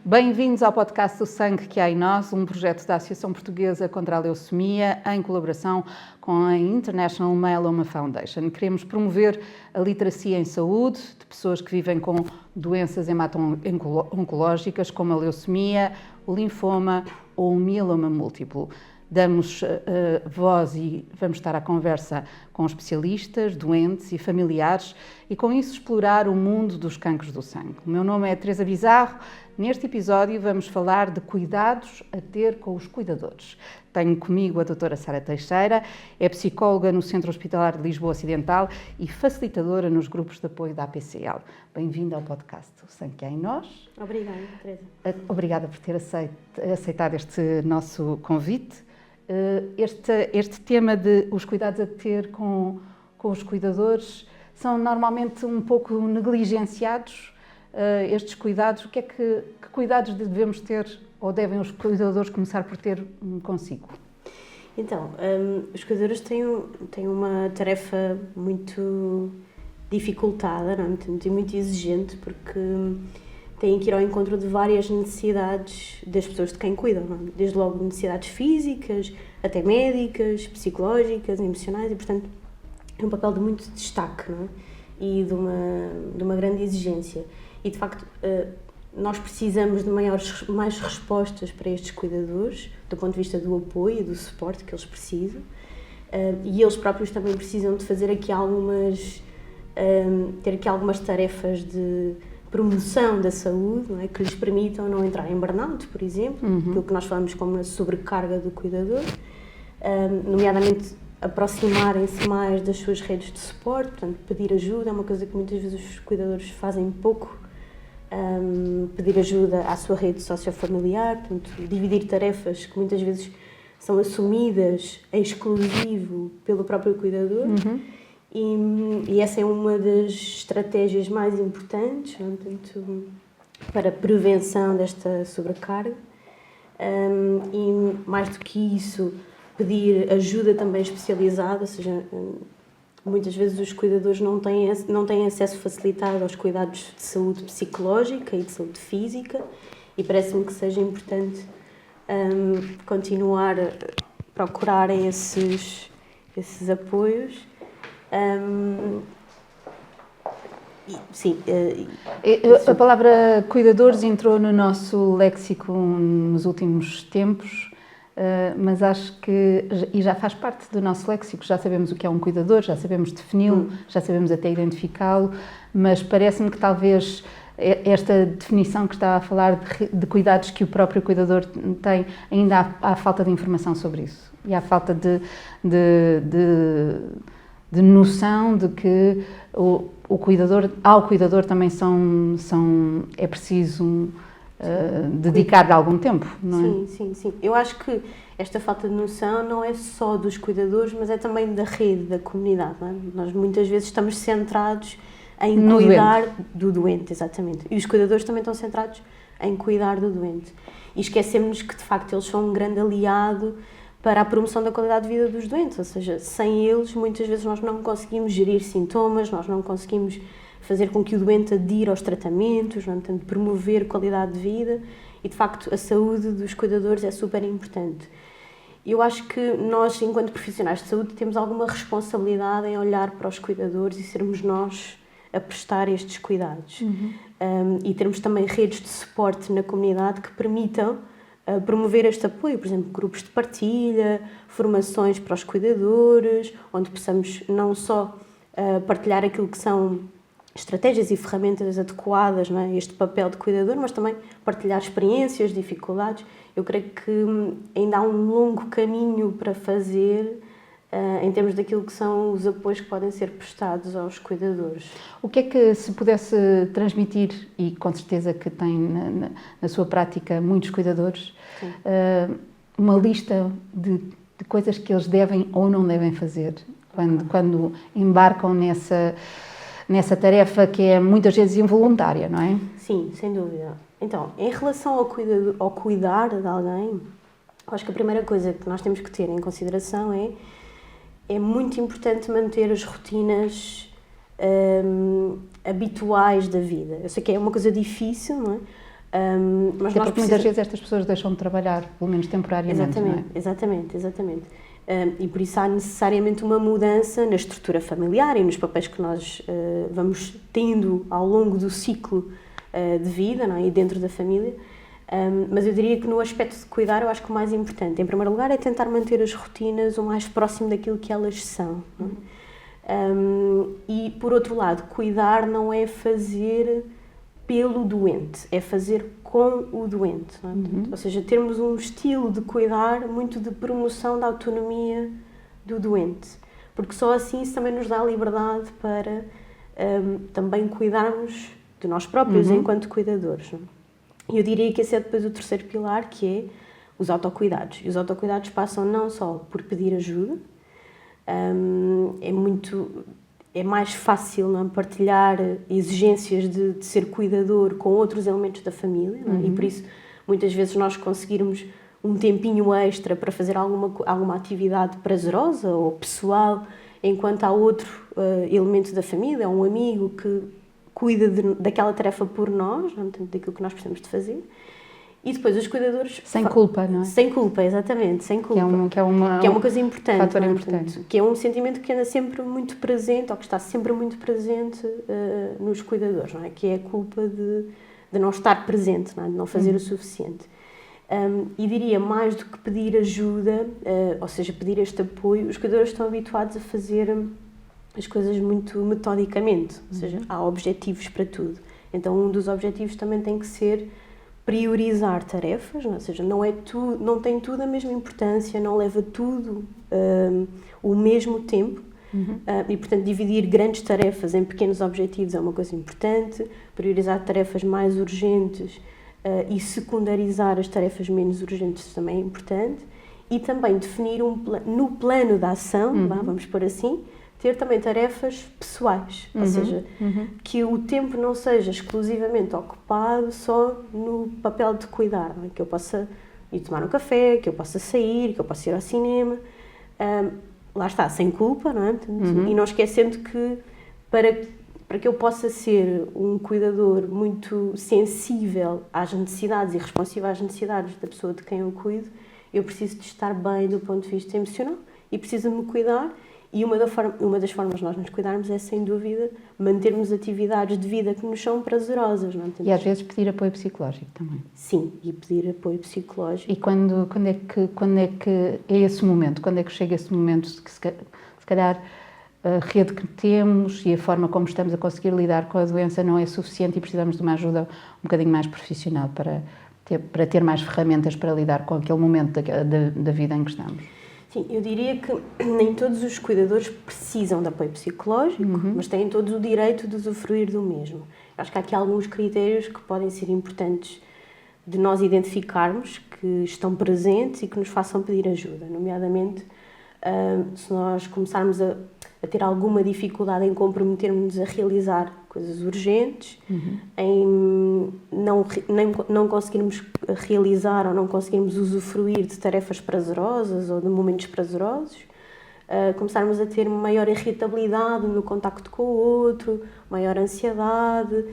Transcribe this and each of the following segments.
Bem-vindos ao podcast do Sangue que há em nós, um projeto da Associação Portuguesa contra a Leucemia, em colaboração com a International Myeloma Foundation. Queremos promover a literacia em saúde de pessoas que vivem com doenças hemato-oncológicas, como a leucemia, o linfoma ou o mieloma múltiplo. Damos voz e vamos estar à conversa com especialistas, doentes e familiares e com isso explorar o mundo dos cancros do sangue. O meu nome é Teresa Bizarro. Neste episódio vamos falar de cuidados a ter com os cuidadores. Tenho comigo a doutora Sara Teixeira, é psicóloga no Centro Hospitalar de Lisboa Ocidental e facilitadora nos grupos de apoio da APCL. Bem-vinda ao podcast O Sangue que há em nós. Obrigada, Teresa. Obrigada por ter aceitado este nosso convite. Este tema de os cuidados a ter com os cuidadores são normalmente um pouco negligenciados, estes cuidados. Que cuidados devemos ter ou devem os cuidadores começar por ter consigo? Então, os cuidadores têm uma tarefa muito dificultada, não é? Muito exigente, porque têm que ir ao encontro de várias necessidades das pessoas de quem cuidam, não é? Desde logo necessidades físicas, até médicas, psicológicas, emocionais, e portanto é um papel de muito destaque, não é? E de uma grande exigência. E de facto nós precisamos de mais respostas para estes cuidadores, do ponto de vista do apoio e do suporte que eles precisam, e eles próprios também precisam de fazer aqui ter aqui algumas tarefas de promoção da saúde, não é? Que lhes permitam não entrar em burnout, por exemplo, aquilo que nós falamos como a sobrecarga do cuidador, nomeadamente aproximarem-se mais das suas redes de suporte, portanto, pedir ajuda é uma coisa que muitas vezes os cuidadores fazem pouco, pedir ajuda à sua rede sociofamiliar, portanto, dividir tarefas que muitas vezes são assumidas em exclusivo pelo próprio cuidador. E essa é uma das estratégias mais importantes, portanto, para a prevenção desta sobrecarga. E mais do que isso, pedir ajuda também especializada, ou seja, muitas vezes os cuidadores não têm acesso facilitado aos cuidados de saúde psicológica e de saúde física, e parece-me que seja importante continuar a procurarem esses apoios. A palavra cuidadores entrou no nosso léxico nos últimos tempos, mas acho que já faz parte do nosso léxico. Já sabemos o que é um cuidador, já sabemos defini-lo, já sabemos até identificá-lo, mas parece-me que talvez esta definição que está a falar de cuidados que o próprio cuidador tem, ainda há falta de informação sobre isso e há falta de noção de que ao cuidador também é preciso dedicar algum tempo, não é? Sim. Eu acho que esta falta de noção não é só dos cuidadores, mas é também da rede, da comunidade, não é? Nós muitas vezes estamos centrados em cuidar do doente, exatamente. E os cuidadores também estão centrados em cuidar do doente. E esquecemos que, de facto, eles são um grande aliado para a promoção da qualidade de vida dos doentes, ou seja, sem eles muitas vezes nós não conseguimos gerir sintomas, nós não conseguimos fazer com que o doente adira aos tratamentos, não tanto promover qualidade de vida, e de facto a saúde dos cuidadores é super importante. Eu acho que nós, enquanto profissionais de saúde, temos alguma responsabilidade em olhar para os cuidadores e sermos nós a prestar estes cuidados. E termos também redes de suporte na comunidade que permitam promover este apoio, por exemplo, grupos de partilha, formações para os cuidadores, onde possamos não só partilhar aquilo que são estratégias e ferramentas adequadas, não é, a este papel de cuidador, mas também partilhar experiências, dificuldades. Eu creio que ainda há um longo caminho para fazer em termos daquilo que são os apoios que podem ser prestados aos cuidadores. O que é que se pudesse transmitir, e com certeza que tem na sua prática muitos cuidadores, uma lista de coisas que eles devem ou não devem fazer quando embarcam nessa tarefa que é muitas vezes involuntária, não é? Sim, sem dúvida. Então, em relação ao cuidar de alguém, acho que a primeira coisa que nós temos que ter em consideração é muito importante manter as rotinas habituais da vida. Eu sei que é uma coisa difícil, não é? Mas nós muitas vezes estas pessoas deixam de trabalhar, pelo menos temporariamente, não é? Exatamente. E por isso há necessariamente uma mudança na estrutura familiar e nos papéis que nós vamos tendo ao longo do ciclo de vida, não é? E dentro da família. Mas eu diria que no aspecto de cuidar, eu acho que o mais importante, em primeiro lugar, é tentar manter as rotinas o mais próximo daquilo que elas são. Não é? E, por outro lado, cuidar não é fazer pelo doente, é fazer com o doente. Não é? Ou seja, termos um estilo de cuidar muito de promoção da autonomia do doente. Porque só assim isso também nos dá a liberdade para também cuidarmos de nós próprios enquanto cuidadores. Não é? E eu diria que esse é depois o terceiro pilar, que é os autocuidados. E os autocuidados passam não só por pedir ajuda, é mais fácil, não é, partilhar exigências de ser cuidador com outros elementos da família, não é? E por isso muitas vezes nós conseguirmos um tempinho extra para fazer alguma atividade prazerosa ou pessoal, enquanto há outro elemento da família, um amigo que cuida daquela tarefa por nós, não, daquilo que nós precisamos de fazer. E depois os cuidadores... Sem culpa, não é? Sem culpa, exatamente, sem culpa. Que é uma coisa importante. Fator importante. Que é um sentimento que anda sempre muito presente, ou que está sempre muito presente nos cuidadores, não é? Que é a culpa de não estar presente, não é? De não fazer o suficiente. E diria, mais do que pedir ajuda, ou seja, pedir este apoio, os cuidadores estão habituados a fazer as coisas muito metodicamente, ou seja, há objetivos para tudo. Então, um dos objetivos também tem que ser priorizar tarefas, ou seja, não tem tudo a mesma importância, não leva tudo o mesmo tempo, e, portanto, dividir grandes tarefas em pequenos objetivos é uma coisa importante, priorizar tarefas mais urgentes e secundarizar as tarefas menos urgentes também é importante, e também definir no plano da ação, vamos pôr assim, ter também tarefas pessoais, ou seja, que o tempo não seja exclusivamente ocupado só no papel de cuidar, não é? Que eu possa ir tomar um café, que eu possa sair, que eu possa ir ao cinema, lá está, sem culpa, não é? Portanto, e não esquecendo que para que eu possa ser um cuidador muito sensível às necessidades e responsivo às necessidades da pessoa de quem eu cuido, eu preciso de estar bem do ponto de vista emocional e preciso de me cuidar. E uma das formas de nós nos cuidarmos é, sem dúvida, mantermos atividades de vida que nos são prazerosas. Não é? E às vezes pedir apoio psicológico também. Sim, e pedir apoio psicológico. E quando é que é esse momento? Quando é que chega esse momento que se calhar a rede que temos e a forma como estamos a conseguir lidar com a doença não é suficiente e precisamos de uma ajuda um bocadinho mais profissional para ter mais ferramentas para lidar com aquele momento da vida em que estamos? Sim, eu diria que nem todos os cuidadores precisam de apoio psicológico, mas têm todos o direito de usufruir do mesmo. Acho que há aqui alguns critérios que podem ser importantes de nós identificarmos, que estão presentes e que nos façam pedir ajuda, nomeadamente se nós começarmos a ter alguma dificuldade em comprometermos-nos a realizar coisas urgentes, em não conseguirmos realizar ou não conseguirmos usufruir de tarefas prazerosas ou de momentos prazerosos, começarmos a ter maior irritabilidade no contacto com o outro, maior ansiedade,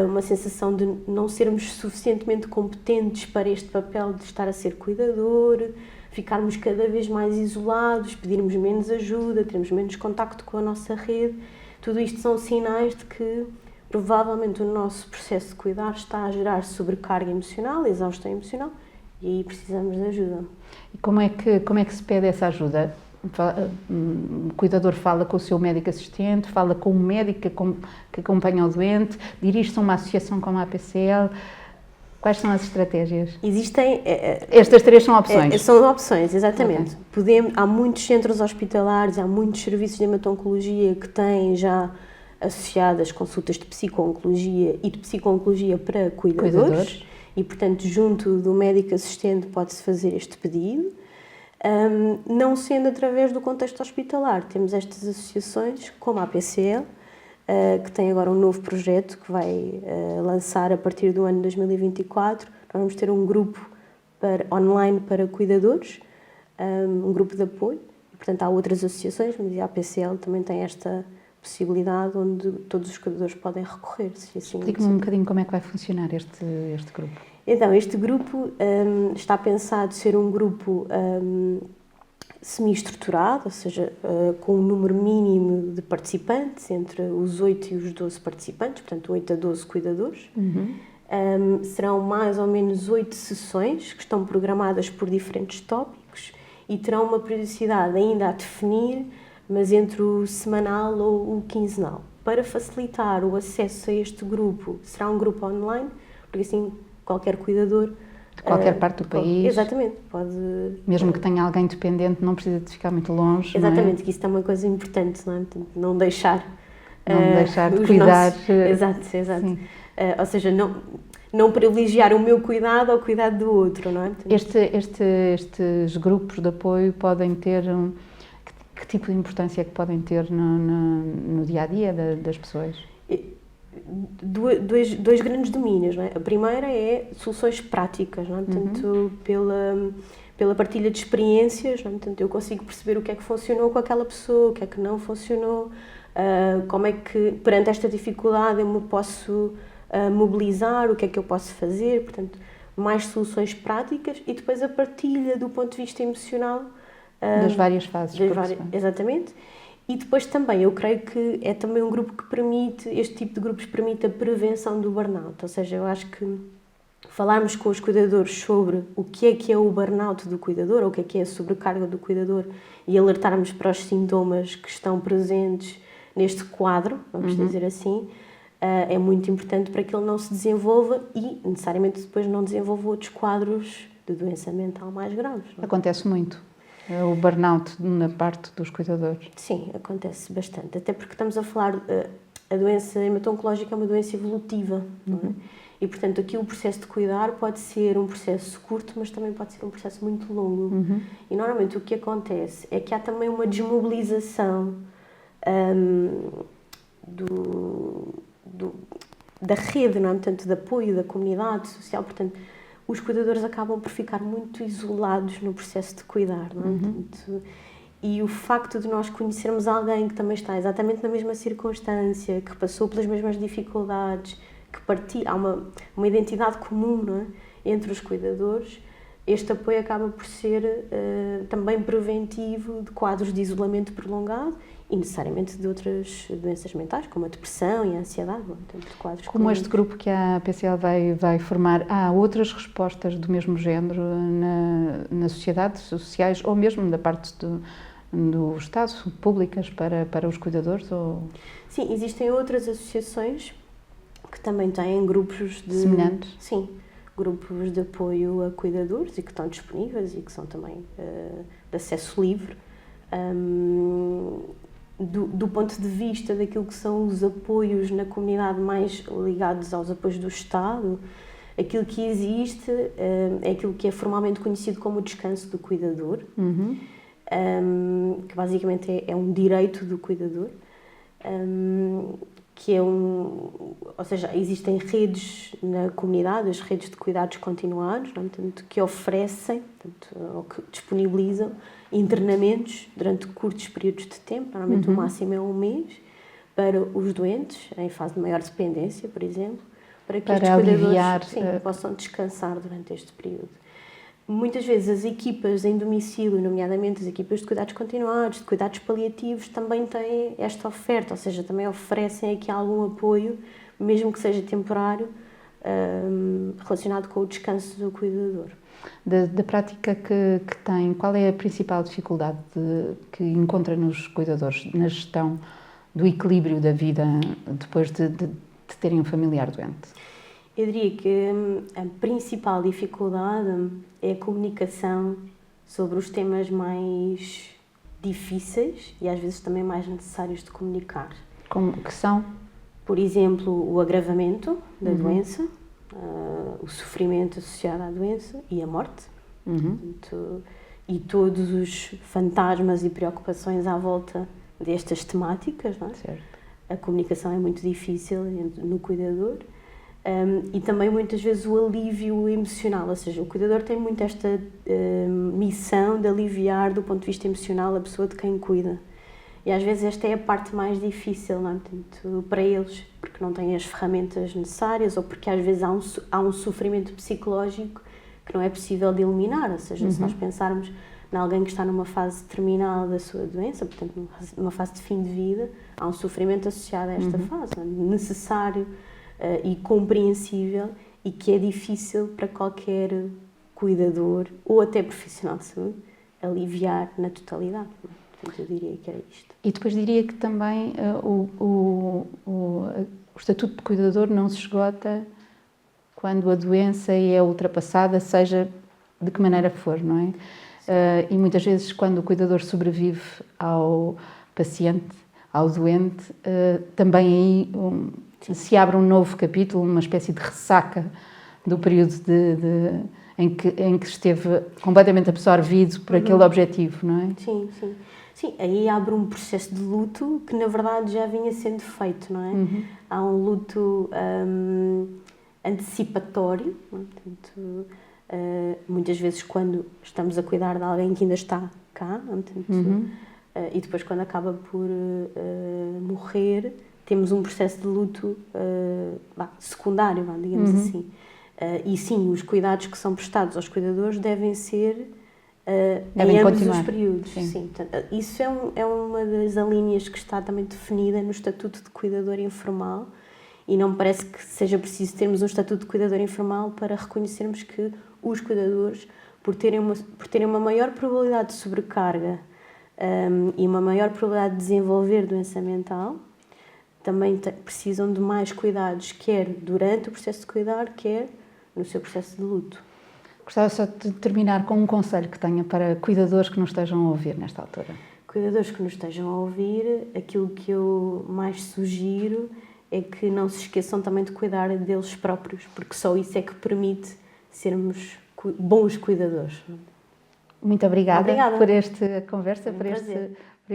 uma sensação de não sermos suficientemente competentes para este papel de estar a ser cuidador, ficarmos cada vez mais isolados, pedirmos menos ajuda, termos menos contacto com a nossa rede. Tudo isto são sinais de que provavelmente o nosso processo de cuidar está a gerar sobrecarga emocional, exaustão emocional, e aí precisamos de ajuda. E como é que se pede essa ajuda? O cuidador fala com o seu médico assistente, fala com o médico que acompanha o doente, dirige-se a uma associação como a APCL. Quais são as estratégias? Existem... Estas três são opções? São opções, exatamente. Okay. Há muitos centros hospitalares, há muitos serviços de hematologia que têm já associadas consultas de psico-oncologia e de psico-oncologia para cuidadores. E, portanto, junto do médico assistente pode-se fazer este pedido. Não sendo através do contexto hospitalar, temos estas associações, como a APCL, que tem agora um novo projeto que vai lançar a partir do ano 2024. Nós vamos ter um grupo online para cuidadores, um grupo de apoio. Portanto, há outras associações, mas a APCL também tem esta possibilidade onde todos os cuidadores podem recorrer. Se assim Explique-me um bocadinho como é que vai funcionar este grupo. Então, este grupo está pensado ser um grupo semi-estruturado, ou seja, com um número mínimo de participantes, entre os 8 e os 12 participantes, portanto 8 a 12 cuidadores. Serão mais ou menos 8 sessões que estão programadas por diferentes tópicos e terão uma periodicidade ainda a definir, mas entre o semanal ou o quinzenal. Para facilitar o acesso a este grupo, será um grupo online, porque assim qualquer cuidador... De qualquer parte do país. Exatamente. Pode... Mesmo que tenha alguém dependente, não precisa de ficar muito longe. Exatamente, não é? que isso é uma coisa importante, não é? Portanto, não deixar... Não deixar de cuidar. Exato. Ou seja, não privilegiar o meu cuidado ao cuidado do outro, não é? Portanto, estes grupos de apoio podem ter... Que tipo de importância é que podem ter no dia-a-dia das pessoas? Dois grandes domínios, não é? A primeira é soluções práticas, não é? Portanto, pela partilha de experiências, não é? Portanto, eu consigo perceber o que é que funcionou com aquela pessoa, o que é que não funcionou, como é que, perante esta dificuldade, eu me posso mobilizar, o que é que eu posso fazer, portanto, mais soluções práticas e depois a partilha do ponto de vista emocional. Das várias fases. Exatamente. E depois também, eu creio que é também um grupo que permite, este tipo de grupos permite a prevenção do burnout, ou seja, eu acho que falarmos com os cuidadores sobre o que é o burnout do cuidador, ou o que é a sobrecarga do cuidador e alertarmos para os sintomas que estão presentes neste quadro, vamos dizer assim, é muito importante para que ele não se desenvolva e necessariamente depois não desenvolva outros quadros de doença mental mais graves. Não é? Acontece muito. O burnout na parte dos cuidadores. Sim, acontece bastante. Até porque estamos a falar, a doença hemato-oncológica é uma doença evolutiva, não é? E, portanto, aqui o processo de cuidar pode ser um processo curto, mas também pode ser um processo muito longo. E, normalmente, o que acontece é que há também uma desmobilização da rede, não é? Portanto, de apoio da comunidade social. Portanto, os cuidadores acabam por ficar muito isolados no processo de cuidar, não é? Portanto, e o facto de nós conhecermos alguém que também está exatamente na mesma circunstância, que passou pelas mesmas dificuldades, que partilha, há uma identidade comum, não é? Entre os cuidadores, este apoio acaba por ser também preventivo de quadros de isolamento prolongado e necessariamente de outras doenças mentais, como a depressão e a ansiedade. Portanto, quadros como este grupo que a PCL vai formar, há outras respostas do mesmo género na sociedade, sociais, ou mesmo da parte do Estado, públicas para os cuidadores? Ou... Sim, existem outras associações que também têm grupos de... Semelhantes? Sim, grupos de apoio a cuidadores e que estão disponíveis e que são também de acesso livre. Do ponto de vista daquilo que são os apoios na comunidade mais ligados aos apoios do Estado, aquilo que existe é aquilo que é formalmente conhecido como o descanso do cuidador, que basicamente é um direito do cuidador, que é ou seja, existem redes na comunidade, as redes de cuidados continuados, não é? Portanto, que oferecem, ou que disponibilizam internamentos durante curtos períodos de tempo, normalmente o máximo é um mês, para os doentes em fase de maior dependência, por exemplo, para que estes cuidadores possam descansar durante este período. Muitas vezes as equipas em domicílio, nomeadamente as equipas de cuidados continuados, de cuidados paliativos, também têm esta oferta, ou seja, também oferecem aqui algum apoio, mesmo que seja temporário, relacionado com o descanso do cuidador. Da prática que tem, qual é a principal dificuldade que encontra nos cuidadores na gestão do equilíbrio da vida depois de terem um familiar doente? Eu diria que a principal dificuldade é a comunicação sobre os temas mais difíceis e às vezes também mais necessários de comunicar. Como que são? Por exemplo, o agravamento da doença, o sofrimento associado à doença e a morte. E todos os fantasmas e preocupações à volta destas temáticas. Não é? Certo. A comunicação é muito difícil no cuidador. E também muitas vezes o alívio emocional, ou seja, o cuidador tem muito esta missão de aliviar do ponto de vista emocional a pessoa de quem cuida. E às vezes esta é a parte mais difícil, não é? Portanto, para eles, porque não têm as ferramentas necessárias ou porque às vezes há um sofrimento psicológico que não é possível de eliminar. Ou seja, se nós pensarmos em alguém que está numa fase terminal da sua doença, portanto numa fase de fim de vida, há um sofrimento associado a esta fase, não é? Necessário e compreensível e que é difícil para qualquer cuidador ou até profissional de saúde aliviar na totalidade. Não é? Portanto, eu diria que era isto. E depois diria que também o estatuto de cuidador não se esgota quando a doença é ultrapassada, seja de que maneira for, não é? E muitas vezes quando o cuidador sobrevive ao paciente, ao doente, também aí se abre um novo capítulo, uma espécie de ressaca do período em que esteve completamente absorvido por aquele objetivo, não é? Sim, sim. Sim, aí abre um processo de luto que na verdade já vinha sendo feito, não é? Há um luto antecipatório, não é? Portanto, muitas vezes quando estamos a cuidar de alguém que ainda está cá, não é? Portanto, e depois quando acaba por morrer, temos um processo de luto secundário, digamos assim. E sim, os cuidados que são prestados aos cuidadores devem ser em ambos os períodos. Sim. Portanto, isso é uma das alíneas que está também definida no Estatuto de Cuidador Informal e não me parece que seja preciso termos um Estatuto de Cuidador Informal para reconhecermos que os cuidadores, por terem uma maior probabilidade de sobrecarga e uma maior probabilidade de desenvolver doença mental, também precisam de mais cuidados, quer durante o processo de cuidar, quer no seu processo de luto. Gostava só de terminar com um conselho que tenha para cuidadores que nos estejam a ouvir nesta altura. Cuidadores que nos estejam a ouvir, aquilo que eu mais sugiro é que não se esqueçam também de cuidar deles próprios, porque só isso é que permite sermos bons cuidadores. Muito obrigada por esta conversa, por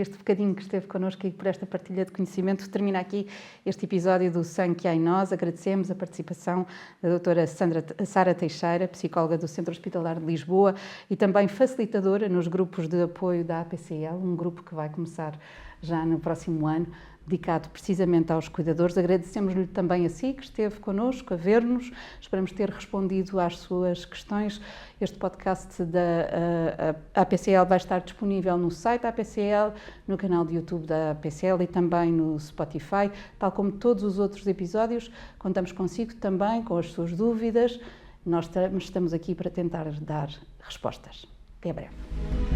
este bocadinho que esteve connosco e por esta partilha de conhecimento. Termina aqui este episódio do Sangue que há em Nós. Agradecemos a participação da doutora Sara Teixeira, psicóloga do Centro Hospitalar de Lisboa e também facilitadora nos grupos de apoio da APCL, um grupo que vai começar já no próximo ano, dedicado precisamente aos cuidadores. Agradecemos-lhe também a si, que esteve connosco a ver-nos. Esperamos ter respondido às suas questões. Este podcast da APCL vai estar disponível no site da APCL, no canal de YouTube da APCL e também no Spotify, tal como todos os outros episódios. Contamos consigo também com as suas dúvidas. Nós estamos aqui para tentar dar respostas. Até breve.